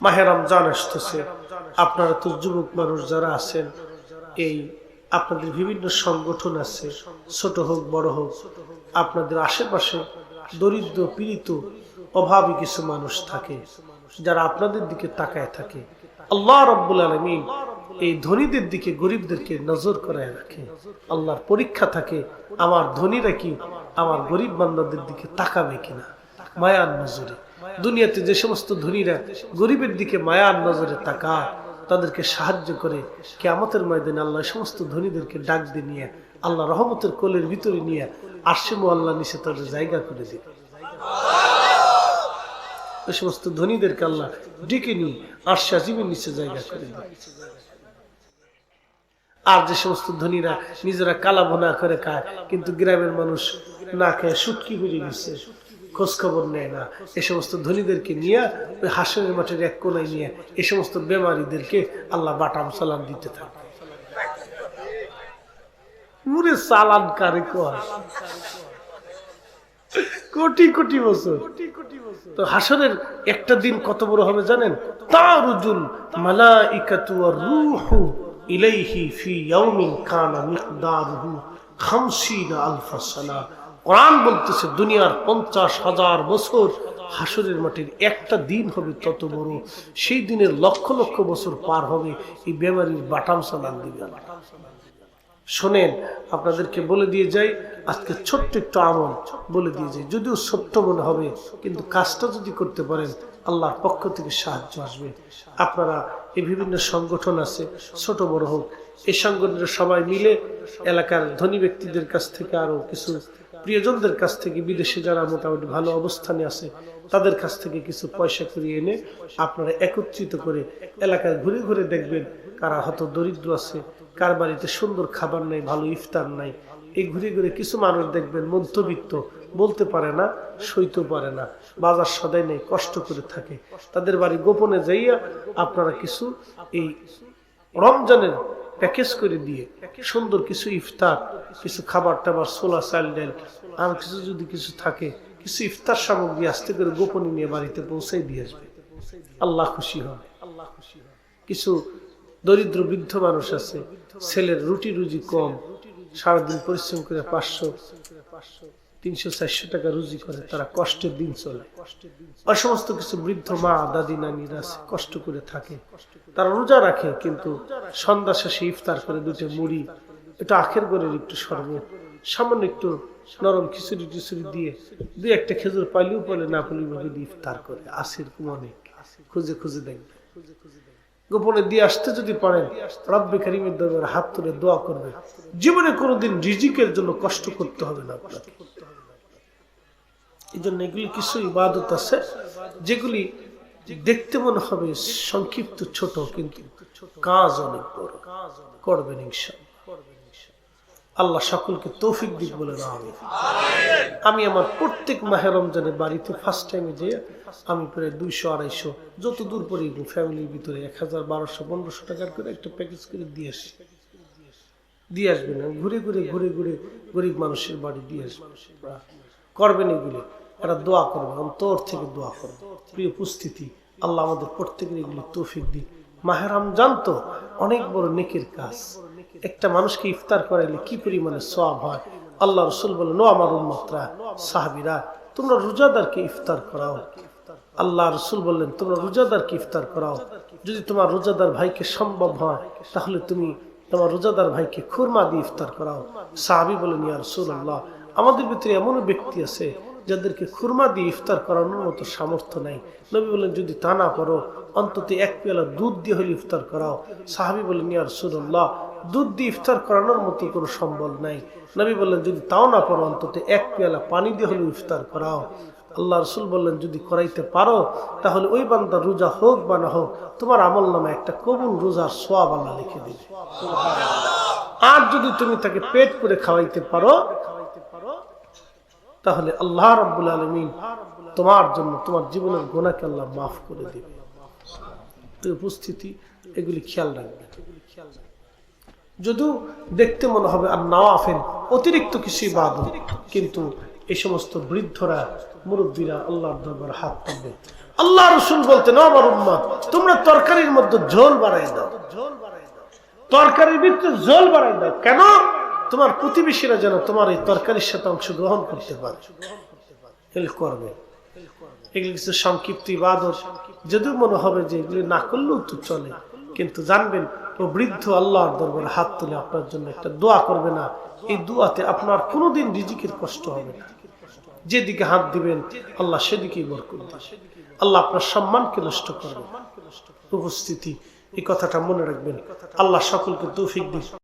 মাহে রমজান আসতেছে, আপনারা তো যুবক মানুষ যারা আছেন, এই আপনাদের বিভিন্ন সংগঠন আছে, ছোট হোক বড় হোক, আপনাদের আশেপাশে দরিদ্র পীড়িত অভাবী কিছু মানুষ থাকে যারা আপনাদের দিকে তাকায় থাকে। আল্লাহ রাব্বুল আলামিন এই ধনীদের দিকে গরিবদেরকে নজর করায় রাখে। আল্লাহর পরীক্ষা থাকে, আমার ধনীরা কি আমার গরিব বান্দাদের দিকে তাকাবে কিনা মায়ার নজরে। দুনিয়াতে যে সমস্ত ধনীরা গরিবের দিকে মায়ার নজরে তাকায়, তাদেরকে সাহায্য করে, কিয়ামতের ময়দানে আল্লাহ সমস্ত ধনীদেরকে ডাক দিয়ে নিয়ে আল্লাহ রহমতের কোলের ভিতরে নিয়ে আরশে মুআল্লা নিচে তাদের জায়গা করে দিবে। ওই সমস্ত ধনীদেরকে আল্লাহ ডেকে নিয়ে আরশে আজিমের নিচে জায়গা করে দিবে। আর যে সমস্ত ধনীরা নিজেরা কালা ভুনা করে খায়, কিন্তু গ্রামের মানুষ না খেয়ে সুটকি বেরিয়ে গেছে, খোঁজ খবর নেয় না, এই সমস্ত ধনীদেরকে নিয়ে ওই হাসরের মাঠের এক কোনায় নিয়ে এই সমস্ত বেমারিদেরকে আল্লাহ বাটাম সালাম দিতে থাকে। পুরে সালান কারে কয়, কোটি কোটি বছর। তো হাসরের একটা দিন কত বড় হবে জানেন? তারুজুল মালাইকাতু ওয়ার রূহু ইলাইহি ফি ইয়াউমিন কানা মিকদারুহু ৫০,০০০ সানা। কোরআন বলতেছে দুনিয়ার ৫০,০০০ বছর হাসরের মাটির একটা দিন হবে তত বড়। সেই দিনের লক্ষ লক্ষ বছর পার হবে, এই বেমারির বাটাম সালাম দিবে। শোনেন, আপনাদেরকে বলে দিয়ে যাই, আজকে ছোট্ট একটু আমল বলে দিয়ে যাই, যদিও ছোট্ট মনে হবে, কিন্তু কাজটা যদি করতে পারেন আল্লাহর পক্ষ থেকে সাহায্য আসবে। আপনারা এই বিভিন্ন সংগঠন আছে, ছোট বড় হোক, এই সংগঠনের সবাই মিলে এলাকার ধনী ব্যক্তিদের কাছ থেকে, আরো কিছু প্রিয়জনদের কাছ থেকে, বিদেশে যারা মোটামুটি ভালো অবস্থানে আছে তাদের কাছ থেকে কিছু পয়সা করিয়ে এনে আপনারা একত্রিত করে এলাকায় ঘুরে ঘুরে দেখবেন কারা হয়তো দরিদ্র আছে, কার বাড়িতে সুন্দর খাবার নাই, ভালো ইফতার নাই। এই ঘুরে ঘুরে কিছু মানুষ দেখবেন মধ্যবিত্ত, বলতে পারে না, সইতে পারে না, বাজার সদাই নেই, কষ্ট করে থাকে। তাদের বাড়ি গোপনে যাইয়া আপনারা কিছু এই রমজানের প্যাকেজ করে দিয়ে সুন্দর কিছু ইফতার, কিছু খাবার টাবার, ছোলা চাল ডাল, আর কিছু যদি কিছু থাকে, কিছু ইফতার সামগ্রী আস্তে করে গোপনে নিয়ে বাড়িতে পৌঁছাই দিয়ে আসবে। আল্লাহ খুশি হবে। কিছু দরিদ্র বৃদ্ধ মানুষ আছে, ছেলের রুটি রুজি কম, সারাদিন পরিশ্রম করে ৫০০, ৩০০, ৪০০ টাকা রুজি করে, তারা কষ্টের দিন চলে। আর সমস্ত কিছু বৃদ্ধ মা দাদি নানিরা আছে, কষ্ট করে থাকে, তারা রোজা রাখে, কিন্তু সন্ধ্যা শেষে ইফতার করে দুটো মুড়ি, একটু আখের গড়ের একটু শরবত, সামান্য একটু নরম খিচুড়ি টিচুড়ি দিয়ে, দুই একটা খেজুর পাইলেও পরে না পাইলেও ইফতার করে। আসির অনেক খুঁজে খুঁজে দেখবে, গোপনে দিয়ে আসতে যদি পারেন, রব্বে কারীমের দরবারে হাত তুলে দোয়া করবে, জীবনে কোনোদিন রিজিকের জন্য কষ্ট করতে হবে না আপনাকে। এই জন্য এগুলি কিছু ইবাদত আছে যেগুলি দেখতে মনে হবে সংক্ষিপ্ত ছোট, কিন্তু কাজ অনেক বড়। করবেন ইনশাআল্লাহ। আল্লাহ সকলকে তৌফিক দিক বলে না। আমি আমার প্রত্যেক মাহে রমজানে বাড়িতে ফার্স্ট টাইমে যে আমি প্রায় ২০০-২৫০ যত দূর পরে ফ্যামিলির ভিতরে ১০০০, ১২০০, ১৫০০ টাকার করে একটা প্যাকেজ করে দিয়ে আসি। দিয়ে আসবেন, ঘুরে ঘুরে ঘুরে ঘুরে গরিব মানুষের বাড়ি দিয়ে আসবেন। করবেন এগুলি, একটা দোয়া করবেন, অন্তর থেকে দোয়া করবেন। প্রিয় উপস্থিতি, আল্লাহ আমাদের প্রত্যেকের এগুলি তৌফিক দিক। মাহে রমজান তো অনেক বড় নেকের কাজ। একটা মানুষকে ইফতার করাইলে কি পরিমাণে সওয়াব হয়। আল্লাহ রাসূল বলেন, ও আমার উম্মতরা, সাহাবীরা, তোমরা রোজাদারকে ইফতার করাও। আল্লাহ রাসূল বললেন, তোমরা রোজাদারকে ইফতার করাও। যদি তোমার রোজাদার ভাইকে সম্ভব হয়, তাহলে তুমি তোমার রোজাদার ভাইকে খুরমা দিয়ে ইফতার করাও। সাহাবী বলেন, ইয়া রাসূলুল্লাহ, আমাদের ভিতরে এমনও ব্যক্তি আছে যাদেরকে খুরমা দিয়ে ইফতার করানোর মতো সামর্থ্য নাই। নবী বলেন, যদি তা না পারো, অন্তত এক পেয়ালা দুধ দিয়ে হলে ইফতার করাও। সাহাবী বলেন, ইয়া রাসূলুল্লাহ, দুধ দিয়ে ইফতার করানোর মতো কোনো সম্বল নাই। নবী বললেন, যদি তাও না পারো, অন্তত এক পেয়ালা পানি দিয়ে হলে ইফতার করাও। আল্লাহ রাসূল বললেন, যদি করাইতে পারো, তাহলে ওই বান্দা রোজা হোক বা না হোক, তোমার আমল নামে একটা কবুল রোজার সওয়াব আল্লাহ লিখে দিবে। আর যদি তুমি তাকে পেট করে খাওয়াইতে পারো, তাহলে আল্লাহ রাব্বুল আলামিন তোমার জন্য তোমার জীবনের গুনাহকে আল্লাহ মাফ করে দিবে। তো উপস্থিতি, এগুলি খেয়াল রাখবেন। যদিও দেখতে মনে হবে আর নওয়াফিল অতিরিক্ত কিছু ইবাদত, কিন্তু এই সমস্ত বৃদ্ধরা, মুরব্বীরা আল্লাহর দরবারে হাত তুলবে, আল্লাহ রাসূল বলতেন, আমার উম্মত তোমরা তরকারির মধ্যে ঝোল বাড়াই দাও, তরকারির ভিতরে ঝোল বাড়াই দাও। কেন? তোমার প্রতিবেশীরা যেন তোমার এই তরকারির সাথে অংশগ্রহণ করতে পারে, হেল্প করবে। এগুলি কিছু সংক্ষিপ্ত ইবাদত, যদিও মনে হবে যে এগুলি না করলেও তো চলে, কিন্তু জানবেন ও বৃদ্ধ আল্লাহর দরবারে হাত তুলে আপনার জন্য একটা দোয়া করবে না, এই দোয়াতে আপনার কোনোদিন রিজিকের কষ্ট হবে না। যেদিকে হাত দিবেন আল্লাহ সেদিকেই বরকত দিবেন। আল্লাহ আপনার সম্মানকে নষ্ট করবে। উপস্থিতি, এই কথাটা মনে রাখবেন। আল্লাহ সকলকে তৌফিক দিন।